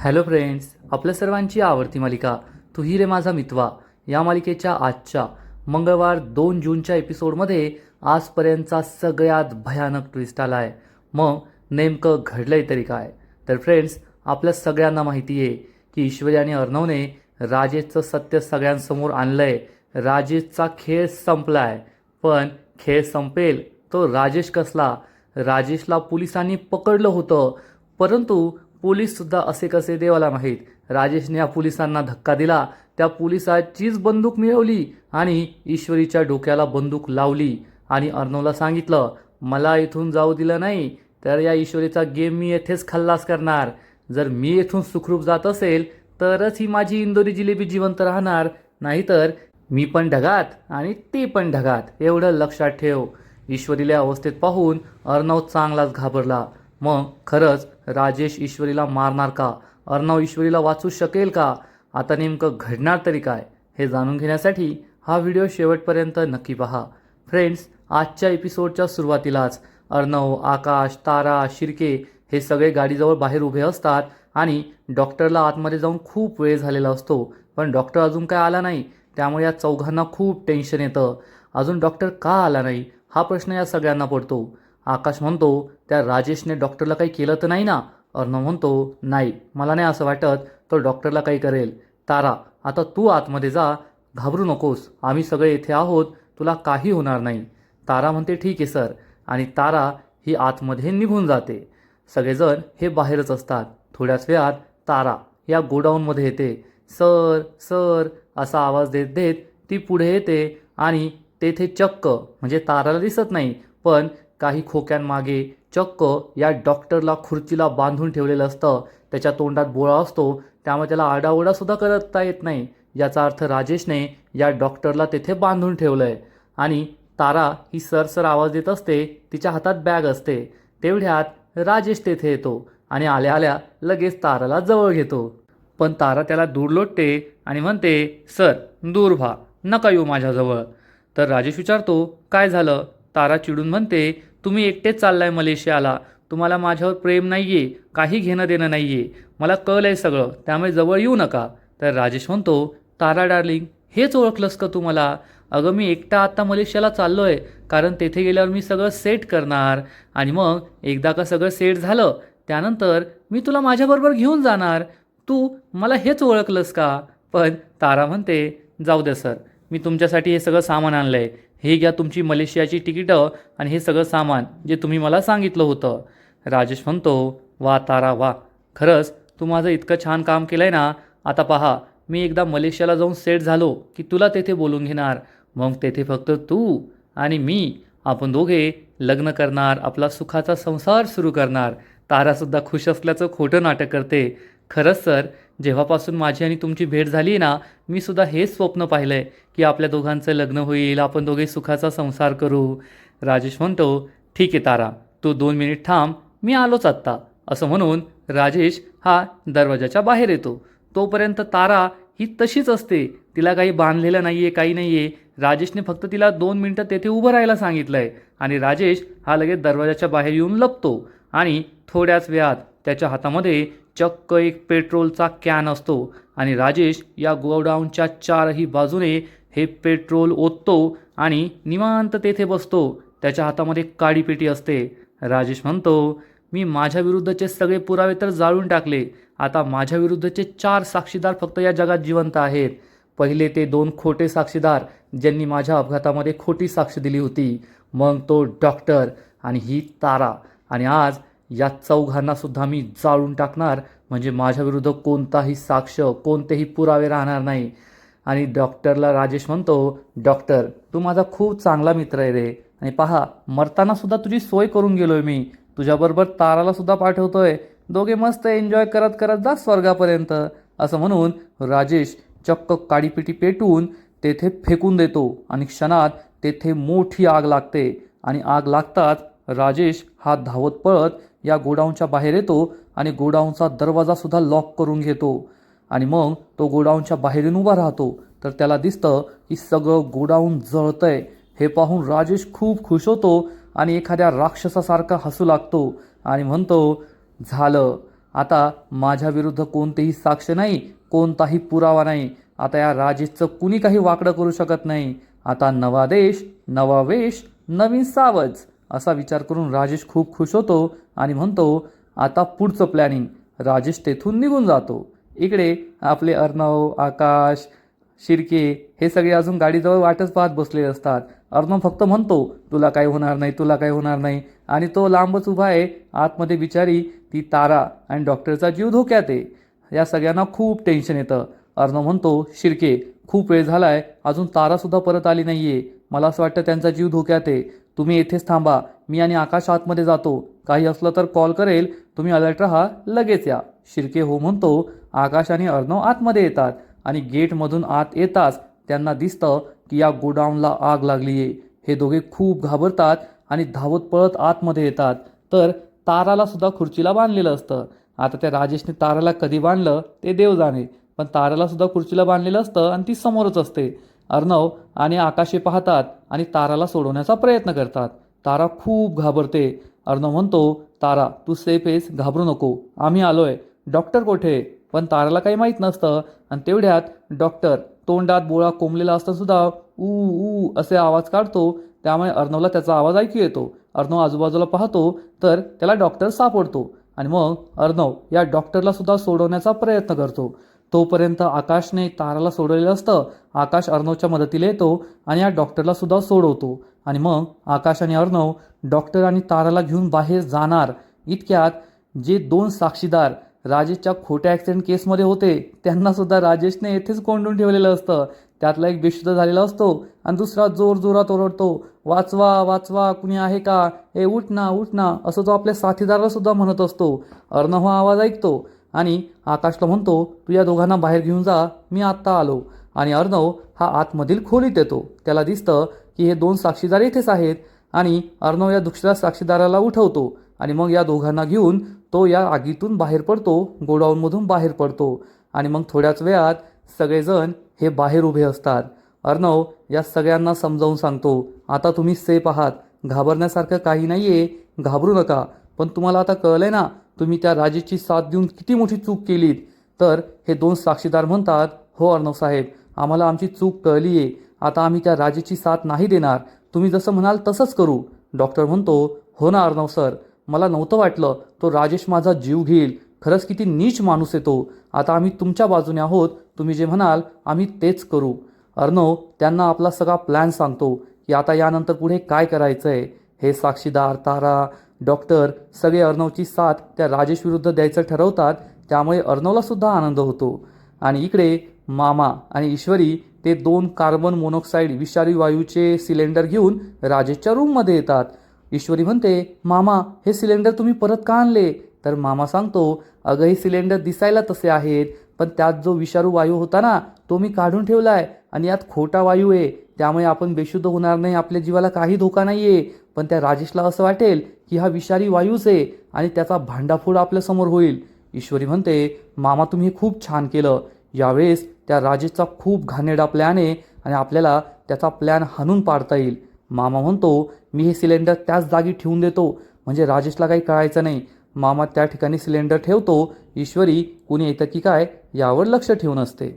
Hello friends, आपल्या सर्वांची आवडती मालिका तू ही रे माझा मितवा या मालिकेच्या आजच्या मंगळवार 2 जूनच्या एपिसोडमध्ये आजपर्यंतचा सगळ्यात भयानक ट्विस्ट आला आहे. मग नेमकं घडलंय तरी काय? तर फ्रेंड्स, आपल्या सगळ्यांना माहिती आहे की ईश्वरी आणि अर्णवने राजेशचं सत्य सगळ्यांसमोर आणलंय. राजेशचा खेळ संपलाय. पण खेळ संपेल तो राजेश कसला? राजेशला पोलिसांनी पकडलं होतं, परंतु पोलीससुद्धा असे कसे देवाला माहीत. राजेशने या पोलिसांना धक्का दिला, त्या पोलिसाचीच बंदूक मिळवली आणि ईश्वरीच्या डोक्याला बंदूक लावली आणि अर्णवला सांगितलं, मला इथून जाऊ दिलं नाही तर या ईश्वरीचा गेम मी येथेच खल्लास करणार. जर मी येथून सुखरूप जात असेल तरच ही माझी इंदोरी जिलेबी जिवंत राहणार, नाहीतर मी पण ढगात आणि ती पण ढगात. एवढं लक्षात ठेव. ईश्वरीला अवस्थेत पाहून अर्णव चांगलाच घाबरला. मग खरंच राजेश ईश्वरीला मारणार का? अर्णव ईश्वरीला वाचू शकेल का? आता नेमकं घडणार तरी काय हे जाणून घेण्यासाठी हा व्हिडिओ शेवटपर्यंत नक्की पहा. फ्रेंड्स, आजच्या एपिसोडच्या सुरुवातीलाच अर्णव, आकाश, तारा, शिर्के हे सगळे गाडीजवळ बाहेर उभे असतात आणि डॉक्टरला आतमध्ये जाऊन खूप वेळ झालेला असतो, पण डॉक्टर अजून काय आला नाही. त्यामुळे या चौघांना खूप टेन्शन येतं. अजून डॉक्टर का आला नाही हा प्रश्न या सगळ्यांना पडतो. आकाश म्हणतो, त्या राजेशने डॉक्टरला काही केलं तर नाही ना? अर्णव म्हणतो, नाही, मला नाही असं वाटत तो डॉक्टरला काही करेल. तारा, आता तू आतमध्ये जा, घाबरू नकोस, आम्ही सगळे इथे आहोत, तुला काही होणार नाही. तारा म्हणते, ठीक आहे सर. आणि तारा ही आतमध्ये निघून जाते. सगळेजण हे बाहेरच असतात. थोड्याच वेळात तारा या गोडाऊनमध्ये येते. सर सर असा आवाज देत देत ती पुढे येते आणि तेथे चक्क म्हणजे ताराला दिसत नाही, पण काही खोक्यांमागे चक्क या डॉक्टरला खुर्चीला बांधून ठेवलेलं असतं. त्याच्या तोंडात बोळा असतो, त्यामुळे त्याला आरडाओरडासुद्धा करता येत नाही. याचा अर्थ राजेशने या डॉक्टरला तेथे बांधून ठेवलं आहे. आणि तारा ही सरसर आवाज देत असते, तिच्या हातात बॅग असते. तेवढ्यात राजेश तेथे येतो आणि आल्या आल्या लगेच ताराला जवळ घेतो. पण तारा त्याला दूर लोटते आणि म्हणते, सर दूर व्हा, नका येऊ माझ्याजवळ. तर राजेश विचारतो, काय झालं? तारा चिडून म्हणते, तुम्ही एकटेच चाललाय मलेशियाला, तुम्हाला माझ्यावर प्रेम नाही आहे, काही घेणं देणं नाही आहे, मला कळलं आहे सगळं, त्यामुळे जवळ येऊ नका. तर राजेश म्हणतो, तारा डार्लिंग, हेच ओळखलंस का तू मला? अगं, मी एकटा आत्ता मलेशियाला चाललो आहे, कारण तेथे गेल्यावर मी सगळं सेट करणार आणि मग एकदा का सगळं सेट झालं त्यानंतर मी तुला माझ्याबरोबर घेऊन जाणार. तू मला हेच ओळखलंस का? पण तारा म्हणते, जाऊ दे सर, मी तुमच्यासाठी हे सगळं सामान आणलं आहे, हे घ्या तुमची मलेशियाची तिकीटं आणि हे सगळं सामान जे तुम्ही मला सांगितलं होतं. राजेश म्हणतो, वा तारा वा, खरंच तू माझं इतकं छान काम केलं आहे ना. आता पहा, मी एकदा मलेशियाला जाऊन सेट झालो की तुला तेथे बोलून घेणार. मग तेथे फक्त तू आणि मी, आपण दोघे लग्न करणार, आपला सुखाचा संसार सुरू करणार. तारासुद्धा खुश असल्याचं खोटं नाटक करते. खरंच सर, जेव्हापासून माझी आणि तुमची भेट झाली ना, मी सुद्धा हेच स्वप्न पाहिलं आहे की आपल्या दोघांचं लग्न होईल, आपण दोघे सुखाचा संसार करू. राजेश म्हणतो, ठीक आहे तारा, तू 2 मिनिट थांब, मी आलोच आत्ता. असं म्हणून राजेश हा दरवाजाच्या बाहेर येतो. तोपर्यंत तारा ही तशीच असते, तिला काही बांधलेलं नाही आहे, काही नाही आहे. राजेशने फक्त तिला 2 मिनटं तेथे उभं राहायला सांगितलं आहे आणि राजेश हा लगेच दरवाजाच्या बाहेर येऊन लपतो आणि थोड्याच वेळात त्याच्या हातामध्ये चक्क एक पेट्रोलचा कॅन असतो आणि राजेश या गोडाऊनच्या 4ही बाजूने हे पेट्रोल ओततो आणि निवांत तेथे बसतो. त्याच्या हातामध्ये काळी पेटी असते. राजेश म्हणतो, मी माझ्या विरुद्धचे सगळे पुरावे तर जाळून टाकले, आता माझ्या विरुद्धचे 4 साक्षीदार फक्त या जगात जिवंत आहेत. पहिले ते 2 खोटे साक्षीदार ज्यांनी माझ्या अपघातामध्ये खोटी साक्ष दिली होती, मग तो डॉक्टर आणि ही तारा, आणि आज या चौघांना सुद्धा मी जाळून टाकणार. म्हणजे माझ्या विरुद्ध कोणताही साक्ष, कोणतेही पुरावे राहणार नाही. आणि डॉक्टरला राजेश म्हणतो, डॉक्टर तू माझा खूप चांगला मित्र आहे रे, आणि पहा मरताना सुद्धा तुझी सोय करून गेलोय मी, तुझ्याबरोबर ताराला सुद्धा पाठवतोय, दोघे मस्त एन्जॉय करत करत जा स्वर्गापर्यंत. असं म्हणून राजेश चक्क काडीपिटी पेटवून तेथे फेकून देतो आणि क्षणात तेथे मोठी आग लागते. आणि आग लागताच राजेश हा धावत पळत या गोडाऊनच्या बाहेर येतो आणि गोडाऊनचा दरवाजासुद्धा लॉक करून घेतो. आणि मग तो गोडाऊनच्या बाहेर येऊन उभा राहतो, तर त्याला दिसतं की सगळं गोडाऊन जळतंय. हे पाहून राजेश खूप खुश होतो आणि एखाद्या राक्षसासारखा हसू लागतो आणि म्हणतो, झालं, आता माझ्या विरुद्ध कोणतीही साक्ष नाही, कोणताही पुरावा नाही. आता या राजेशचं कुणी काही वाकडं करू शकत नाही. आता नवा देश, नवा वेश, नवीन सावज असा विचार करून राजेश खूप खुश होतो आणि म्हणतो आता पुढचं प्लॅनिंग. राजेश तेथून निघून जातो. इकडे आपले अर्णव, आकाश, शिर्के हे सगळे अजून गाडीजवळ वाटच पाहत बसलेले असतात. अर्णव फक्त म्हणतो तुला काही होणार नाही, तुला काही होणार नाही, आणि तो लांबच उभा आहे. आतमध्ये बिचारी ती तारा आणि डॉक्टरचा जीव धोक्यात आहे. या सगळ्यांना खूप टेन्शन येतं. अर्णव म्हणतो शिर्के खूप वेळ झालाय, अजून तारासुद्धा परत आली नाहीये. मला असं वाटतं त्यांचा जीव धोक्यात आहे. तुम्ही येथेच थांबा, मी आणि आकाश आतमध्ये जातो. काही असलं तर कॉल करेल, तुम्ही अलर्ट राहा, लगेच या. शिर्के हो म्हणतो. आकाश आणि अर्णव आतमध्ये येतात आणि गेटमधून आत येताच त्यांना दिसतं की या गोडाऊनला आग लागली आहे. हे दोघे खूप घाबरतात आणि धावत पळत आतमध्ये येतात. तर ताराला सुद्धा खुर्चीला बांधलेलं असतं. आता त्या राजेशने ताराला कधी बांधलं ते देव जाणे, पण ताराला सुद्धा खुर्चीला बांधलेलं असतं आणि ती समोरच असते. अर्णव आणि आकाशे पाहतात आणि ताराला सोडवण्याचा प्रयत्न करतात. तारा खूप घाबरते. अर्णव म्हणतो तारा तू सेफ आहेस, घाबरू नको, आम्ही आलोय. डॉक्टर कुठे? पण ताराला काही माहीत नसतं आणि तेवढ्यात डॉक्टर तोंडात बोळा कोंबलेला असता सुद्धा ऊ ऊ असे आवाज काढतो. त्यामुळे अर्णवला त्याचा आवाज ऐकू येतो. अर्णव आजूबाजूला पाहतो तर त्याला डॉक्टर सापडतो आणि मग अर्णव या डॉक्टरला सुद्धा सोडवण्याचा प्रयत्न करतो. तोपर्यंत आकाशने ताराला सोडवलेलं असतं. आकाश अर्णवच्या मदतीला येतो आणि या डॉक्टरला सुद्धा सोडवतो आणि मग आकाश आणि अर्णव डॉक्टर आणि ताराला घेऊन बाहेर जाणार. इतक्यात जे दोन साक्षीदार राजेशच्या खोट्या ॲक्सिडेंट केसमध्ये होते त्यांना सुद्धा राजेशने येथेच कोंडून ठेवलेलं असतं. त्यातला एक बेशुद्ध झालेला असतो आणि दुसरा जोरजोरात ओरडतो वाचवा वाचवा, कुणी आहे का, ए उठ ना उठ ना, असं तो आपल्या साथीदाराला सुद्धा म्हणत असतो. अर्णव हा आवाज ऐकतो आणि आकाशला म्हणतो तू या दोघांना बाहेर घेऊन जा, मी आत्ता आलो. आणि अर्णव हा आतमधील खोलीत येतो. त्याला दिसतं की हे दोन साक्षीदार येथेच आहेत आणि अर्णव या दुसऱ्या साक्षीदाराला उठवतो आणि मग या दोघांना घेऊन तो या आगीतून बाहेर पडतो, गोडाऊनमधून बाहेर पडतो. आणि मग थोड्याच वेळात सगळेजण हे बाहेर उभे असतात. अर्णव या सगळ्यांना समजावून सांगतो आता तुम्ही सेफ आहात, घाबरण्यासारखं काही नाही आहे, घाबरू नका. पण तुम्हाला आता कळलंय ना तुम्ही त्या राजेशची साथ देऊन किती मोठी चूक केलीत. तर हे दोन साक्षीदार म्हणतात हो अर्णव साहेब, आम्हाला आमची चूक कळली आहे. आता आम्ही त्या राजेशची साथ नाही देणार, तुम्ही जसं म्हणाल तसंच करू. डॉक्टर म्हणतो हो ना अर्णव सर, मला नव्हतं वाटलं तो राजेश माझा जीव घेईल. खरंच किती नीच माणूस आहे तो. आता आम्ही तुमच्या बाजूने आहोत, तुम्ही जे म्हणाल आम्ही तेच करू. अर्णव त्यांना आपला सगळा प्लॅन सांगतो की आता यानंतर पुढे काय करायचं आहे. हे साक्षीदार, तारा, डॉक्टर सगळे अर्णवची साथ त्या राजेश विरुद्ध द्यायचं ठरवतात. त्यामुळे अर्णवला सुद्धा आनंद होतो. आणि इकडे मामा आणि ईश्वरी ते 2 कार्बन मोनॉक्साईड विषारी वायूचे सिलेंडर घेऊन राजेशच्या रूममध्ये येतात. ईश्वरी म्हणते मामा हे सिलेंडर तुम्ही परत का आणले? तर मामा सांगतो अगं हे सिलेंडर दिसायला तसे आहेत, पण त्यात जो विषारू वायू होता ना तो मी काढून ठेवलाय आणि यात खोटा वायू आहे. त्यामुळे आपण बेशुद्ध होणार नाही, आपल्या जीवाला काही धोका नाही आहे. पण त्या राजेशला असं वाटेल की हा विषारी वायूच आहे आणि त्याचा भांडाफोड आपल्यासमोर होईल. ईश्वरी म्हणते मामा तुम्ही खूप छान केलं. यावेळेस त्या राजेशचा खूप घाणेरडा प्लॅन आहे आणि आपल्याला त्याचा प्लॅन हाणून पाडता येईल. मामा म्हणतो मी हे सिलेंडर त्याच जागी ठेवून देतो म्हणजे राजेशला काही कळायचं नाही. मामा त्या ठिकाणी सिलेंडर ठेवतो. ईश्वरी कुणी येतं की काय यावर लक्ष ठेवून असते.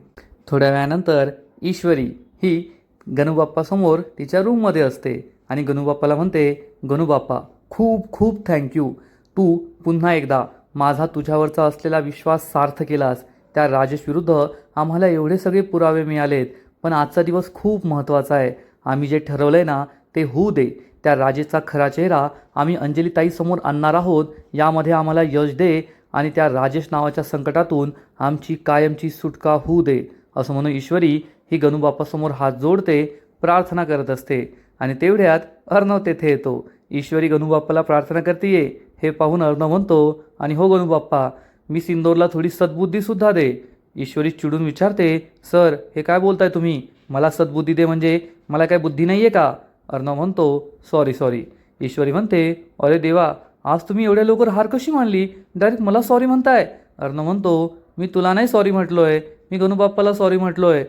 थोड्या वेळानंतर ईश्वरी ही गणूबाप्पासमोर तिच्या रूममध्ये असते आणि गणूबाप्पाला म्हणते गणूबाप्पा खूप खूप थँक्यू, तू पुन्हा एकदा माझा तुझ्यावरचा असलेला विश्वास सार्थ केलास. त्या राजेश विरुद्ध आम्हाला एवढे सगळे पुरावे मिळालेत, पण आजचा दिवस खूप महत्त्वाचा आहे. आम्ही जे ठरवलं आहे ना ते होऊ दे. त्या राजेशचा खरा चेहरा आम्ही अंजलीताईसमोर आणणार आहोत. यामध्ये आम्हाला यश दे आणि त्या राजेश नावाच्या संकटातून आमची कायमची सुटका होऊ दे. असं म्हणून ईश्वरी ही गणूबाप्पासमोर हात जोडते, प्रार्थना करत असते. आणि तेवढ्यात अर्णव तेथे येतो. ईश्वरी गणूबाप्पाला प्रार्थना करतेय हे पाहून अर्णव म्हणतो आणि हो गणूबाप्पा मी सिंदूरला थोडी सद्बुद्धीसुद्धा दे. ईश्वरी चिडून विचारते सर हे काय बोलताय तुम्ही, मला सद्बुद्धी दे म्हणजे मला काय बुद्धी नाही आहे का? अर्णव म्हणतो सॉरी. ईश्वरी म्हणते अरे देवा, आज तुम्ही एवढ्या लवकर हार कशी मानली, डायरेक्ट मला सॉरी म्हणताय. अर्णव म्हणतो मी तुला नाही सॉरी म्हटलोय, मी गणूबाप्पाला सॉरी म्हटलोय.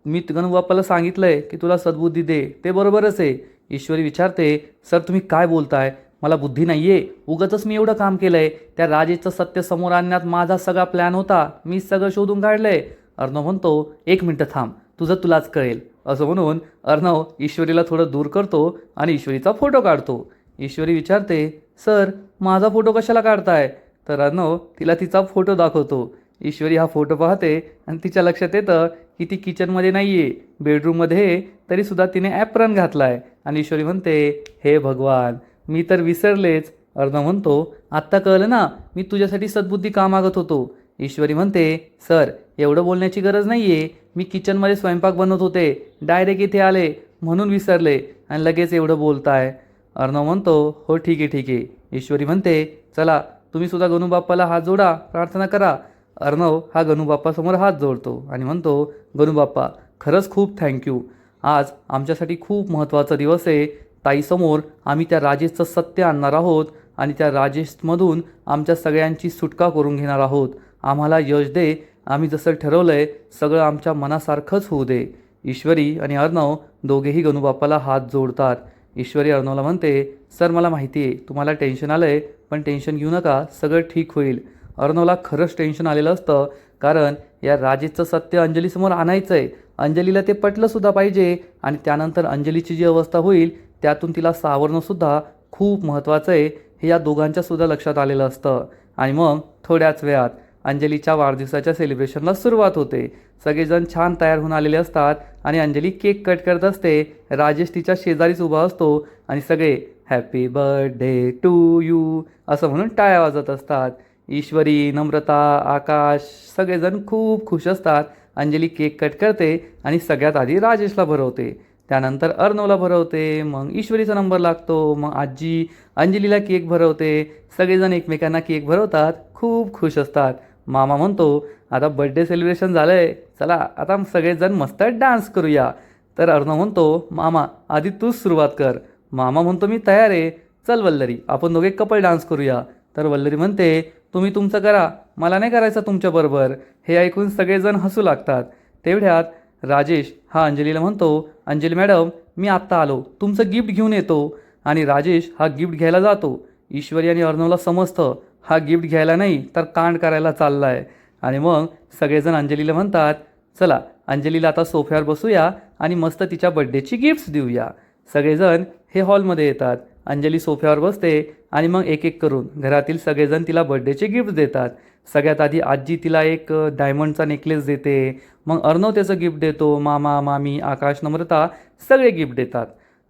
मी गणूबाप्पाला सांगितलंय की तुला सद्बुद्धी दे, ते बरोबरच आहे. ईश्वरी विचारते सर तुम्ही काय बोलताय, मला बुद्धी नाही आहे, उगाचच मी एवढं काम केलं आहे. त्या राजेशचं सत्य समोर आणण्यात माझा सगळा प्लॅन होता, मी सगळं शोधून काढलं आहे. अर्णव म्हणतो, 1 मिनटं थांब, तुझं तुलाच कळेल. असं म्हणून अर्णव ईश्वरीला थोडं दूर करतो आणि ईश्वरीचा फोटो काढतो. ईश्वरी विचारते, सर माझा फोटो कशाला काढताय? तर अर्णव तिला तिचा फोटो दाखवतो. ईश्वरी हा फोटो पाहते आणि तिच्या लक्षात येतं की ती किचनमध्ये नाही आहे, बेडरूममध्ये आहे, तरीसुद्धा तिने ॲप्रन घातला आहे. आणि ईश्वरी म्हणते, हे भगवान, मी तर विसरलेच. अर्णव म्हणतो, आत्ता कळलं ना, मी तुझ्यासाठी सद्बुद्धी का मागत होतो. ईश्वरी म्हणते, सर एवढं बोलण्याची गरज नाही आहे, मी किचनमध्ये स्वयंपाक बनवत होते, डायरेक्ट इथे आले म्हणून विसरले आणि लगेच एवढं बोलताय. अर्णव म्हणतो, हो ठीक आहे ठीक आहे. ईश्वरी म्हणते, चला तुम्ही सुद्धा गणूबाप्पाला हात जोडा, प्रार्थना करा. अर्णव हा गणूबाप्पासमोर हात जोडतो आणि म्हणतो, गणूबाप्पा खरंच खूप थँक्यू. आज आमच्यासाठी खूप महत्त्वाचा दिवस आहे. ताईसमोर आम्ही त्या राजेशचं सत्य आणणार आहोत आणि त्या राजेशमधून आमच्या सगळ्यांची सुटका करून घेणार आहोत. आम्हाला यश दे, आम्ही जसं ठरवलं आहे सगळं आमच्या मनासारखंच होऊ दे. ईश्वरी आणि अर्णव दोघेही गणूबाप्पाला हात जोडतात. ईश्वरी अर्णवला म्हणते, सर मला माहिती आहे तुम्हाला टेन्शन आलं आहे, पण टेन्शन घेऊ नका, सगळं ठीक होईल. अर्णवला खरंच टेन्शन आलेलं असतं, कारण या राजेशचं सत्य अंजलीसमोर आणायचं आहे. अंजलीला ते पटलंसुद्धा पाहिजे आणि त्यानंतर अंजलीची जी अवस्था होईल त्यातून तिला सावरणंसुद्धा खूप महत्त्वाचं आहे, हे या दोघांच्यासुद्धा लक्षात आलेलं असतं. आणि मग थोड्याच वेळात अंजलीच्या वाढदिवसाच्या सेलिब्रेशनला सुरुवात होते. सगळेजण छान तयार होऊन आलेले असतात आणि अंजली केक कट करत असते. राजेश तिच्या शेजारीच उभा असतो आणि सगळे हॅपी बर्थडे टू यू असं म्हणून टाळ्या वाजत असतात. ईश्वरी, नम्रता, आकाश सगळेजण खूप खुश असतात. अंजली केक कट करते आणि सगळ्यात आधी राजेशला भरवते, त्यानंतर अर्णवला भरवते, मग ईश्वरीचा नंबर लागतो, मग आजी अंजलीला केक भरवते. सगळेजण एकमेकांना केक भरवतात, खूप खुश असतात. मामा म्हणतो, आता बर्थडे सेलिब्रेशन झालं आहे, चला आता सगळेजण मस्त डान्स करूया. तर अर्णव म्हणतो, मामा आधी तूच सुरुवात कर. मामा म्हणतो, मी तयार आहे, चल वल्लरी आपण दोघे कपल डान्स करूया. तर वल्लरी म्हणते, तुम्ही तुमचं करा, मला नाही करायचं तुमच्याबरोबर. हे ऐकून सगळेजण हसू लागतात. तेवढ्यात राजेश हा अंजलीला म्हणतो, अंजली मॅडम मी आत्ता आलो, तुमचं गिफ्ट घेऊन येतो. आणि राजेश हा गिफ्ट घ्यायला जातो. ईश्वरी आणि अर्णवला समजतं हा गिफ्ट घ्यायला नाही तर कांड करायला चालला आहे. आणि मग सगळेजण अंजलीला म्हणतात, चला अंजलीला आता सोफ्यावर बसूया आणि मस्त तिच्या बड्डेची गिफ्ट्स देऊया. सगळेजण हे हॉलमध्ये येतात. अंजली सोफ्यावर बसते आणि मग एक एक करून घरातील सगळेजण तिला बड्डेचे गिफ्ट देतात. सगळ्यात आधी आजी तिला एक डायमंडचा नेकलेस देते, मग अर्णव त्याचं गिफ्ट देतो, मामा, मामी, आकाश, नम्रता सगळे गिफ्ट देतात.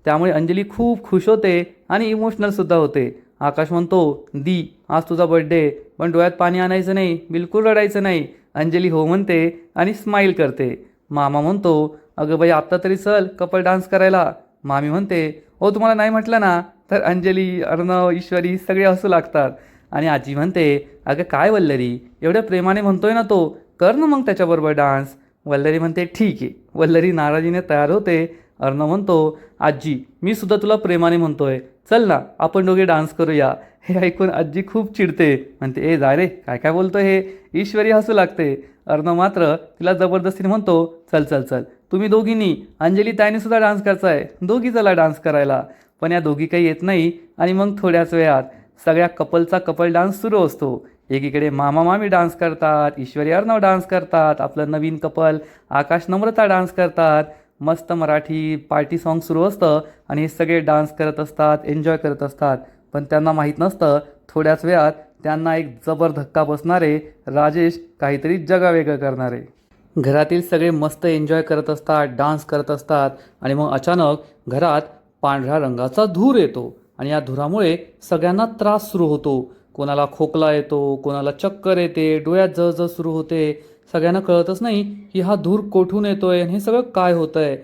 त्यामुळे अंजली खूप खुश होते आणि इमोशनलसुद्धा होते. आकाश म्हणतो, दी आज तुझा बर्थडे, पण डोळ्यात पाणी आणायचं नाही, बिलकुल रडायचं नाही. अंजली हो म्हणते आणि स्माईल करते. मामा म्हणतो, अगं बाई आत्ता तरी चल कपल डान्स करायला. मामी म्हणते, हो तुम्हाला नाही म्हटलं ना. तर अंजली, अर्णव, ईश्वरी सगळे हसू लागतात. आणि आजी म्हणते, अगं काय वल्लरी, एवढ्या प्रेमाने म्हणतोय ना तो, कर ना मग त्याच्याबरोबर डान्स. वल्लरी म्हणते, ठीक आहे. वल्लरी नाराजीने तयार होते. अर्णव म्हणतो, आजी मी सुद्धा तुला प्रेमाने म्हणतोय, चल ना आपण दोघे डान्स करूया. हे ऐकून आजी खूप चिडते, म्हणते, ए जा रे, काय काय बोलतोय हे. ईश्वरी हसू लागते. अर्णव मात्र तिला जबरदस्तीने म्हणतो, चल चल चल तुम्ही दोघींनी, अंजली ताईने सुद्धा डान्स करायचा आहे, दोघी चला डान्स करायला. पण या दोघी काही येत नाही. आणि मग थोड्याच वेळात सगळ्या कपलचा कपल डान्स सुरू असतो. एकीकडे मामा मामी डान्स करतात, ईश्वरी अर्णव डान्स करतात, आपलं नवीन कपल आकाश नम्रता डान्स करतात. मस्त मराठी पार्टी सॉन्ग सुरू असतं आणि हे सगळे डान्स करत असतात, एन्जॉय करत असतात. पण त्यांना माहीत नसतं थोड्याच वेळात त्यांना एक जबर धक्का बसणारे, राजेश काहीतरी जगावेगळं करणारे. घरातील सगळे मस्त एन्जॉय करत असतात, डान्स करत असतात आणि मग अचानक घरात पांढऱ्या रंगाचा धूर येतो आणि या धुरामुळे सगळ्यांना त्रास सुरू होतो. कोणाला खोकला येतो, कोणाला चक्कर येते, डोळ्यात जळजळ सुरू होते. सगळ्यांना कळतच नाही की हा धूर कोठून येतोय आणि हे सगळं काय होतंय.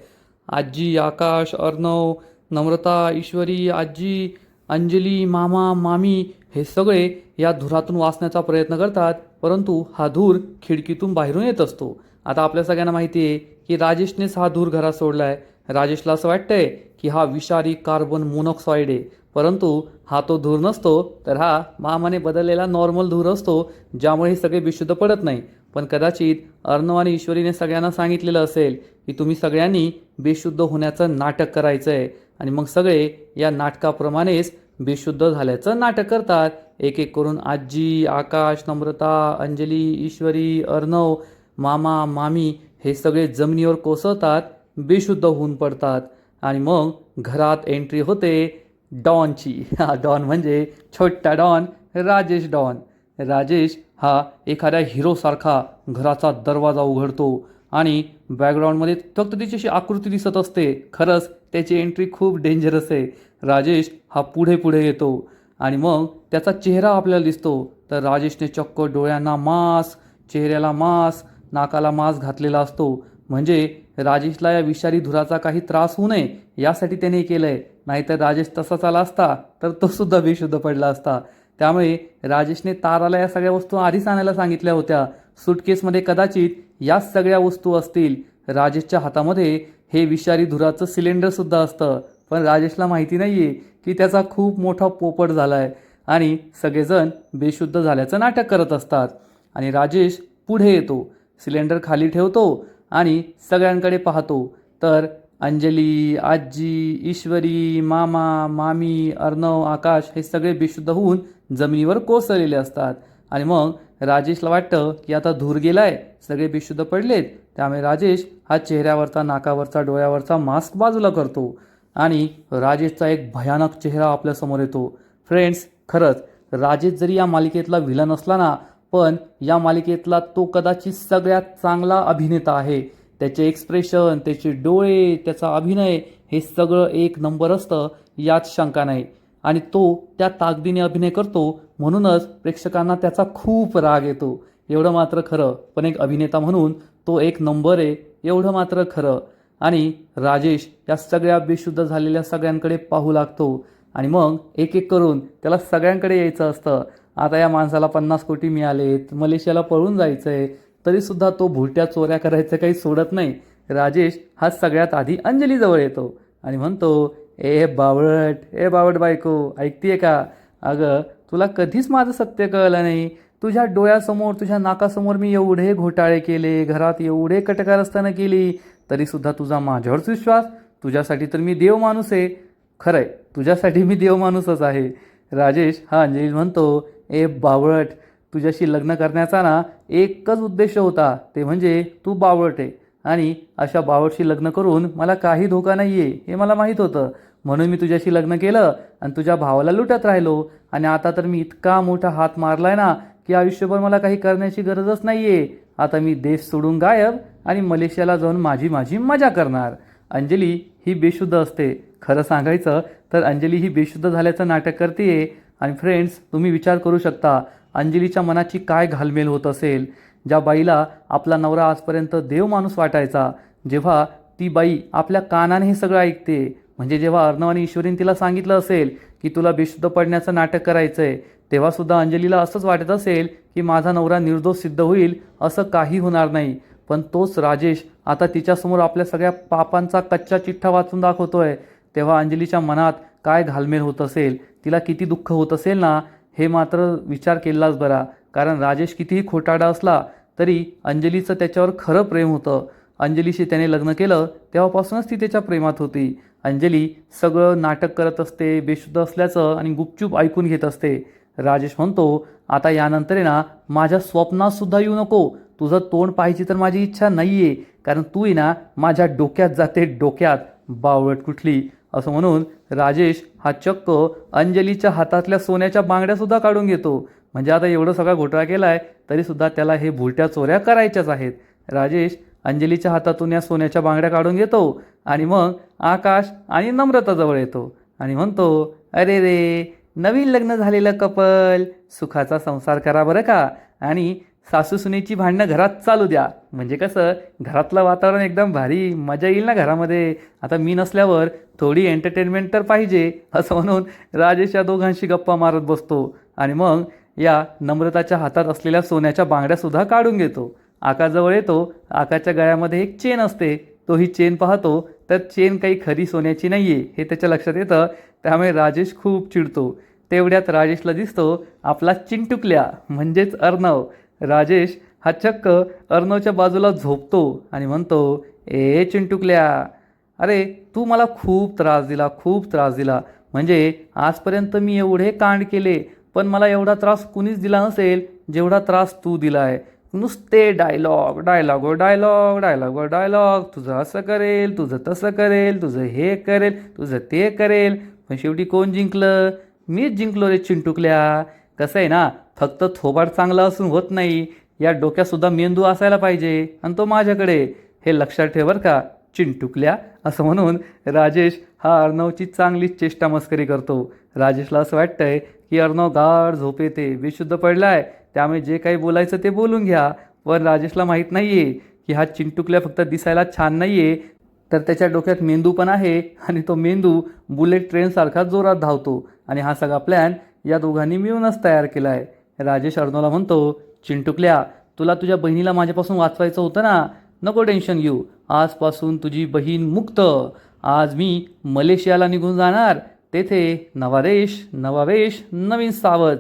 आजी, आकाश, अर्णव, नम्रता, ईश्वरी, आजी, अंजली, मामा, मामी हे सगळे या धुरातून वाचण्याचा प्रयत्न करतात, परंतु हा धूर खिडकीतून बाहेरून येत असतो. आता आपल्या सगळ्यांना माहिती आहे की राजेशनेच हा धूर घरात सोडला आहे. राजेशला असं वाटतंय की हा विषारी कार्बन मोनॉक्साईड आहे, परंतु हा तो धूर नसतो, तर हा मामाने बदललेला नॉर्मल धूर असतो, ज्यामुळे हे सगळे बेशुद्ध पडत नाही. पण कदाचित अर्णव आणि ईश्वरीने सगळ्यांना सांगितलेलं असेल की तुम्ही सगळ्यांनी बेशुद्ध होण्याचं नाटक करायचं आहे आणि मग सगळे या नाटकाप्रमाणेच बेशुद्ध झाल्याचं नाटक करतात. एक एक करून आजी, आकाश, नम्रता, अंजली, ईश्वरी, अर्णव, मामा, मामी हे सगळे जमिनीवर कोसळतात, बेशुद्ध होऊन पडतात. आणि मग घरात एंट्री होते डॉनची. हा डॉन म्हणजे छोटा डॉन, राजेश डॉन. राजेश हा एखाद्या हिरोसारखा घराचा दरवाजा उघडतो आणि बॅकग्राऊंडमध्ये फक्त तिची अशी आकृती दिसत असते. खरंच त्याची एंट्री खूप डेंजरस आहे. राजेश हा पुढे पुढे येतो आणि मग त्याचा चेहरा आपल्याला दिसतो. तर राजेशने चक्क डोळ्यांना मास्क, चेहऱ्याला मास्क, नाकाला मास्क घातलेला असतो. म्हणजे राजेशला या विषारी धुराचा काही त्रास होऊ नये यासाठी त्याने केलंय. नाहीतर राजेश तसाच आला असता तर तो सुद्धा बेशुद्ध पडला असता. त्यामुळे राजेशने ताराला या सगळ्या वस्तू आधीच आणायला सांगितल्या होत्या. सुटकेसमध्ये कदाचित याच सगळ्या वस्तू असतील. राजेशच्या हातामध्ये हे विषारी धुराचं सिलेंडर सुद्धा असतं. पण राजेशला माहिती नाहीये की त्याचा खूप मोठा पोपट झालाय आणि सगळेजण बेशुद्ध झाल्याचं नाटक करत असतात. आणि राजेश पुढे येतो, सिलेंडर खाली ठेवतो आणि सगळ्यांकडे पाहतो. तर अंजली, आजी, ईश्वरी, मामा, मामी, अर्णव, आकाश हे सगळे बेशुद्ध होऊन जमिनीवर कोसळलेले असतात. आणि मग राजेशला वाटतं की आता धूर गेलाय, सगळे बेशुद्ध पडलेत. त्यामुळे राजेश हा चेहऱ्यावरचा, नाकावरचा, डोळ्यावरचा मास्क बाजूला करतो आणि राजेशचा एक भयानक चेहरा आपल्यासमोर येतो. फ्रेंड्स, खरंच राजेश जरी या मालिकेतला व्हिलन असला ना, पण या मालिकेतला तो कदाचित सगळ्यात चांगला अभिनेता आहे. त्याचे एक्सप्रेशन, त्याचे डोळे, त्याचा अभिनय हे सगळं एक नंबर असतं, यात शंका नाही. आणि तो त्या ताकदीने अभिनय करतो, म्हणूनच प्रेक्षकांना त्याचा खूप राग येतो. एवढं मात्र खरं. पण एक अभिनेता म्हणून तो एक नंबर आहे, एवढं मात्र खरं. आणि राजेश या सगळ्या बेशुद्ध झालेल्या सगळ्यांकडे पाहू लागतो आणि मग एक एक करून त्याला सगळ्यांकडे यायचं असतं. आता या माणसाला 50 कोटी मिळालेत, मलेशियाला पळून जायचंय, तरीसुद्धा तो भुरट्या चोऱ्या करायचं काही सोडत नाही. राजेश हा सगळ्यात आधी अंजलीजवळ येतो आणि म्हणतो, ए बावळट बायको, ऐकतीये का? अगं, तुला कधीच माझं सत्य कळलं नाही. तुझ्या डोळ्यासमोर, तुझ्या नाकासमोर मी एवढे घोटाळे केले, घरात एवढे कटकारस्थानं केली, तरीसुद्धा तुझा माझ्यावरच विश्वास? तुझ्यासाठी तर मी देव माणूस आहे. खरंय, तुझ्यासाठी मी देव माणूसच आहे. राजेश हा अंजली म्हणतो, ए बावळट, तुझ्याशी लग्न करण्याचा ना एकच उद्देश होता, ते म्हणजे तू बावळट आहे आणि अशा बावळटशी लग्न करून मला काही धोका नाही आहे हे मला माहीत होतं. म्हणून मी तुझ्याशी लग्न केलं आणि तुझ्या भावाला लुटत राहिलो. आणि आता तर मी इतका मोठा हात मारलाय ना की आयुष्यभर मला काही करण्याची गरजच नाही आहे. आता मी देश सोडून गायब आणि मलेशियाला जाऊन माझी मजा करणार. अंजली ही बेशुद्ध असते. खरं सांगायचं तर अंजली ही बेशुद्ध झाल्याचं नाटक करते. आणि फ्रेंड्स, तुम्ही विचार करू शकता अंजलीच्या मनाची काय घालमेल होत असेल. ज्या बाईला आपला नवरा आजपर्यंत देव माणूस वाटायचा, जेव्हा ती बाई आपल्या कानाने हे सगळं ऐकते, म्हणजे जेव्हा अर्णव आणि ईश्वरीने तिला सांगितलं असेल की तुला बेशुद्ध पडण्याचं नाटक करायचंय, तेव्हासुद्धा अंजलीला असंच वाटत असेल की माझा नवरा निर्दोष सिद्ध होईल, असं काही होणार नाही. पण तोच राजेश आता तिच्यासमोर आपल्या सगळ्या पापांचा कच्चा चिठ्ठा वाचून दाखवतोय. तेव्हा अंजलीच्या मनात काय घालमेल होत असेल, तिला किती दुःख होत असेल ना, हे मात्र विचार केलाच बरा. कारण राजेश कितीही खोटारडा असला तरी अंजलीचं त्याच्यावर खरं प्रेम होतं. अंजलीशी त्याने लग्न केलं तेव्हापासूनच ती त्याच्या प्रेमात होती. अंजली सगळं नाटक करत असते, बेशुद्ध असल्याचं, आणि गुपचूप ऐकून घेत असते. राजेश म्हणतो, आता यानंतर आहे ना माझ्या स्वप्नात सुद्धा येऊ नको. तुझं तोंड पाहायची तर माझी इच्छा नाही आहे, कारण तू आहे ना माझ्या डोक्यात जाते, डोक्यात, बावळट कुठली. असं म्हणून राजेश हा चक्क अंजलीच्या हातातल्या सोन्याच्या बांगड्यासुद्धा काढून घेतो. म्हणजे आता एवढं सगळा घोटाळा केलाय तरीसुद्धा त्याला हे भुलट्या चोऱ्या करायच्याच आहेत. राजेश अंजलीच्या हातातून या सोन्याच्या बांगड्या काढून घेतो आणि मग आकाश आणि नम्रताजवळ येतो आणि म्हणतो, अरे रे, नवीन लग्न झालेलं कपल, सुखाचा संसार करा बरं का, आणि सासू सुनेची भांडणं घरात चालू द्या. म्हणजे कसं, घरातलं वातावरण एकदम भारी, मजा येईल ना घरामध्ये. आता मी नसल्यावर थोडी एंटरटेनमेंट तर पाहिजे. असं म्हणून राजेश या दोघांशी गप्पा मारत बसतो आणि मग या नम्रताच्या हातात असलेल्या सोन्याच्या बांगड्यासुद्धा काढून घेतो. आकाशजवळ येतो. आकाशच्या गळ्यामध्ये एक चेन असते. तो ही चेन पाहतो तर चेन काही खरी सोन्याची नाही आहे हे त्याच्या लक्षात येतं. त्यामुळे राजेश खूप चिडतो. तेवढ्यात राजेशला दिसतो आपला चिंटुकल्या म्हणजेच अर्णव. राजेश हा चक्क अर्णवच्या बाजूला झोपतो आणि म्हणतो, ए चिंटुकल्या, अरे तू मला खूप त्रास दिला, म्हणजे आजपर्यंत मी एवढे कांड केले, पण मला एवढा त्रास कुणीच दिला नसेल जेवढा त्रास तू दिला आहे. नुसते डायलॉग डायलॉग व डायलॉग डायलॉग व डायलॉग, तुझं असं करेल, तुझं तसं करेल, तुझं हे करेल, तुझं ते करेल. पण शेवटी कोण जिंकलं? मीच जिंकलो रे चिंटुकल्या. कसं आहे ना, फक्त थोबाड चांगलं असून होत नाही, या डोक्यातसुद्धा मेंदू असायला पाहिजे, आणि तो माझ्याकडे. हे लक्षात ठेव बरं का चिंटुकल्या. असं म्हणून राजेश हा अर्णवची चांगलीच चेष्टा मस्करी करतो. राजेशला असं वाटतंय की अर्णव गाढ झोप येते, बेशुद्ध पडलाय, त्यामुळे जे काही बोलायचं ते बोलून घ्या. पण राजेशला माहीत नाही आहे की हा चिंटुकल्या फक्त दिसायला छान नाही आहे, तर त्याच्या डोक्यात मेंदू पण आहे, आणि तो मेंदू बुलेट ट्रेनसारखा जोरात धावतो. आणि हा सगळा प्लॅन या दोघांनी मिळूनच तयार केला आहे. राजेश अर्णवला म्हणतो, चिंटुकल्या, तुला तुझ्या बहिणीला माझ्यापासून वाचवायचं होतं ना, नको टेन्शन घेऊ. आजपासून तुझी बहीण मुक्त. आज मी मलेशियाला निघून जाणार. तेथे नवा देश, नवा वेश, नवीन सावज.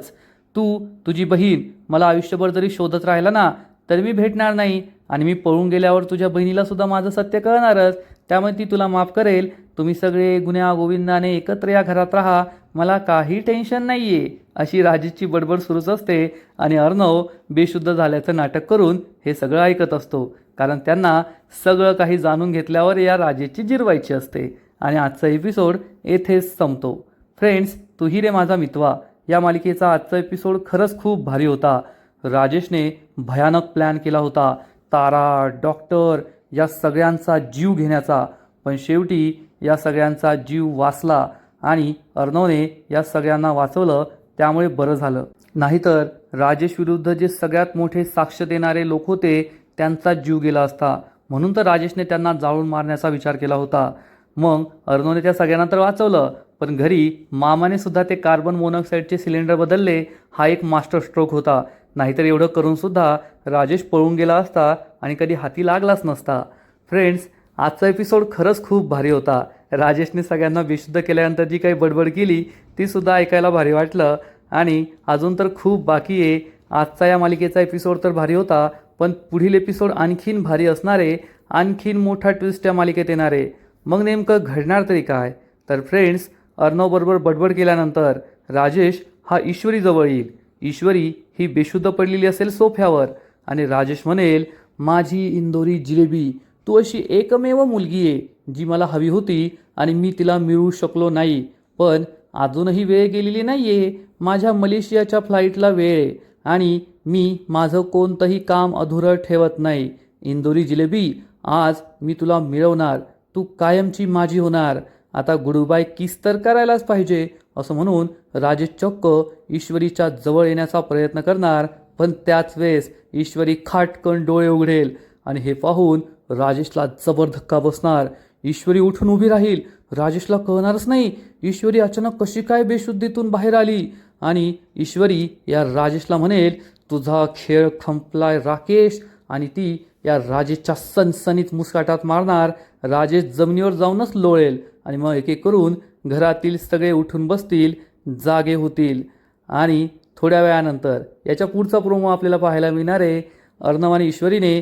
तुझी बहीण मला आयुष्यभर जरी शोधत राहिला ना, तरी मी भेटणार नाही. आणि मी पळून गेल्यावर तुझ्या बहिणीला सुद्धा माझं सत्य कळणारच, त्यामुळे ती तुला माफ करेल. तुम्ही सगळे गुन्ह्या गोविंदाने एकत्र या घरात राहा, मला काही टेन्शन नाही आहे. अशी राजेशची बडबड सुरूच असते. आणि अर्णव बेशुद्ध झाल्याचं नाटक करून हे सगळं ऐकत असतो, कारण त्यांना सगळं काही जाणून घेतल्यावर या राजेशची जिरवायची असते. आणि आजचा एपिसोड येथेच संपतो. फ्रेंड्स, तू ही रे माझा मितवा या मालिकेचा आजचा एपिसोड खरंच खूप भारी होता. राजेशने भयानक प्लॅन केला होता, तारा, डॉक्टर या सगळ्यांचा जीव घेण्याचा. पण शेवटी या सगळ्यांचा जीव वाचला, आणि अर्णवने या सगळ्यांना वाचवलं, त्यामुळे बरं झालं. नाहीतर राजेश विरुद्ध जे सगळ्यात मोठे साक्ष देणारे लोक होते त्यांचा जीव गेला असता. म्हणून तर राजेशने त्यांना जाळून मारण्याचा विचार केला होता. मग अर्णवने त्या सगळ्यांना तर वाचवलं, पण घरी मामाने सुद्धा ते कार्बन मोनॉक्साईडचे सिलेंडर बदलले. हा एक मास्टर स्ट्रोक होता. नाहीतर एवढं करूनसुद्धा राजेश पळून गेला असता आणि कधी हाती लागलाच नसता. फ्रेंड्स, आजचा एपिसोड खरंच खूप भारी होता. राजेशने सगळ्यांना बेशुद्ध केल्यानंतर जी काही बडबड केली ती सुद्धा ऐकायला भारी वाटलं. आणि अजून तर खूप बाकी आहे. आजचा या मालिकेचा एपिसोड तर भारी होता, पण पुढील एपिसोड आणखीन भारी असणार आहे. आणखीन मोठा ट्विस्ट या मालिकेत येणार आहे. मग नेमकं घडणार तरी काय? तर फ्रेंड्स, अर्णवबरोबर बडबड केल्यानंतर राजेश हा ईश्वरीजवळ येईल. ईश्वरी ही बेशुद्ध पडलेली असेल सोफ्यावर, आणि राजेश म्हणेल, माझी इंदोरी जिलेबी, तू अशी एकमेव मुलगी आहे जी मला हवी होती आणि मी तिला मिळवू शकलो नाही. पण अजूनही वेळ गेलेली नाही आहे. माझ्या मलेशियाच्या फ्लाईटला वेळ आहे, आणि मी माझं कोणतंही काम अधुरं ठेवत नाही. इंदोरी जिलेबी, आज मी तुला मिळवणार. तू कायमची माझी होणार. आता गुडबाय किस तर करायलाच पाहिजे. असं म्हणून राजेश चक्क ईश्वरीच्या जवळ येण्याचा प्रयत्न करणार. पण त्याच वेळेस ईश्वरी खाटकन डोळे उघडेल, आणि हे पाहून राजेशला जबर धक्का बसणार. ईश्वरी उठून उभी राहील. राजेशला कळणारच नाही ईश्वरी अचानक कशी काय बेशुद्धीतून बाहेर आली. आणि ईश्वरी या राजेशला म्हणेल, तुझा खेळ संपलाय राकेश. आणि ती या राजेशच्या सनसनीत मुस्काटात मारणार. राजेश जमिनीवर जाऊनच लोळेल, आणि मग एक एक करून घरातील सगळे उठून बसतील, जागे होतील. आणि थोड्या वेळानंतर याच्या पुढचा प्रोमो आपल्याला पाहायला मिळणार आहे. अर्णव आणि ईश्वरीने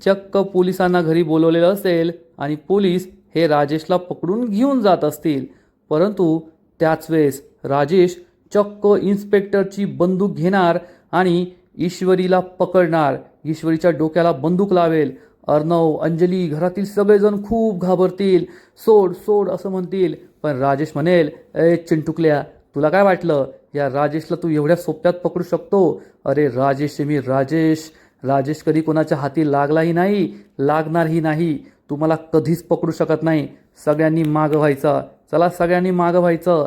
चक्क पोलिसांना घरी बोलवलेलं असेल, आणि पोलीस हे राजेशला पकडून घेऊन जात असतील. परंतु त्याच वेळेस राजेश चक्क इन्स्पेक्टरची बंदूक घेणार आणि ईश्वरीला पकडणार. ईश्वरीच्या डोक्याला बंदूक लावेल. अर्णव, अंजली, घरातील सगळेजण खूप घाबरतील. सोड सोड असं म्हणतील. पण राजेश म्हणेल, ए चिंटुकल्या, तुला काय वाटलं या राजेशला तू एवढ्या सोप्यात पकडू शकतो? अरे राजेश मी राजेश. राजेश कधी कोणाच्या हाती लागलाही नाही, लागणारही नाही. तू मला कधीच पकडू शकत नाही. सगळ्यांनी मागं व्हायचं. चला, सगळ्यांनी मागं व्हायचं.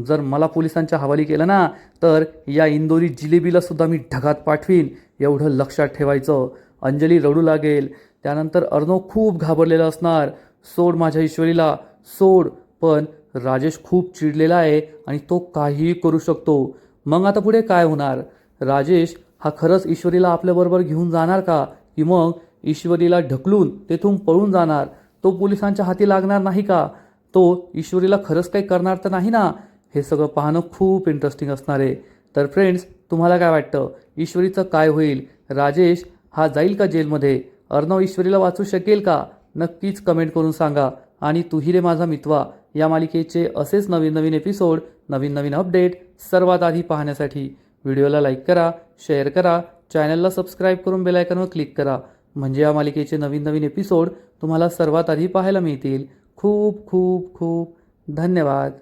जर मला पोलिसांच्या हवाली केलं ना, तर या इंदोरी जिलेबीला सुद्धा मी ढगात पाठवीन, एवढं लक्षात ठेवायचं. अंजली रडू लागेल. त्यानंतर अर्णव खूप घाबरलेला असणार. सोड माझ्या ईश्वरीला, सोड. पण राजेश खूप चिडलेला आहे, आणि तो काहीही करू शकतो. मग आता पुढे काय होणार? राजेश हा खरंच ईश्वरीला आपल्याबरोबर घेऊन जाणार का, की मग ईश्वरीला ढकलून तेथून पळून जाणार? तो पोलिसांच्या हाती लागणार नाही का? तो ईश्वरीला खरंच काही करणार तर नाही ना? हे सगळं पाहणं खूप इंटरेस्टिंग असणार आहे. तर फ्रेंड्स, तुम्हाला काय वाटतं? ईश्वरीचं काय होईल? राजेश हा जाईल का जेलमध्ये? अर्णव ईश्वरीला वाचू शकेल का? नक्कीच कमेंट करून सांगा. आणि तू ही रे माझा मितवा या मालिकेचे असेच नवीन नवीन एपिसोड, नवीन नवीन अपडेट सर्वात आधी पाहण्यासाठी व्हिडिओला लाईक करा, शेअर करा, चॅनलला सबस्क्राईब करून बेल आयकॉनवर क्लिक करा. म्हणजे या मालिकेचे नवीन नवीन एपिसोड तुम्हाला सर्वात आधी पाहायला मिळतील. खूप खूप खूप धन्यवाद.